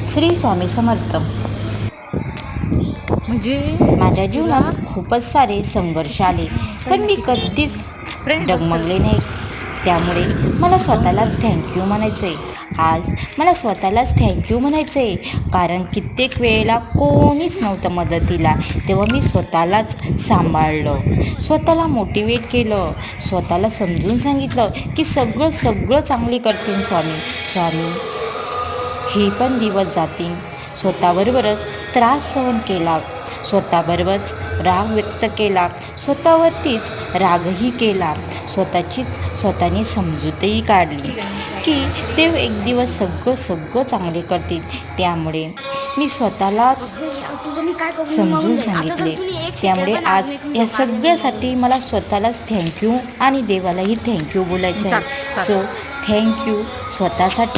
श्री स्वामी समर्थ. म्हणजे माझ्या जीवनात खूपच सारे संघर्ष आले, पण मी कधीच डगमगले नाही. त्यामुळे मला स्वतःलाच थँक्यू म्हणायचं आहे. आज मला स्वतःलाच थँक्यू म्हणायचं आहे, कारण कित्येक वेळेला कोणीच नव्हतं मदतीला. तेव्हा मी स्वतःलाच सांभाळलं, स्वतःला मोटिवेट केलं, स्वतःला समजून सांगितलं की सगळं सगळं चांगले करतील स्वामी. स्वामी, हे पण दिवस जातील. स्वतःबरोबरच त्रास सहन केला, स्वतःबरोबरच राग व्यक्त केला, स्वतःवरतीच रागही केला, स्वतःने समजूतही काढली की देव एक दिवस सगळं सगळं चांगले करतील. त्यामुळे मी स्वतःलाच समजून सांगितले. त्यामुळे आज या सगळ्यासाठी मला स्वतःलाच थँक्यू आणि देवालाही थँक्यू बोलायचं आहे. सो थँक्यू स्वतःसाठी.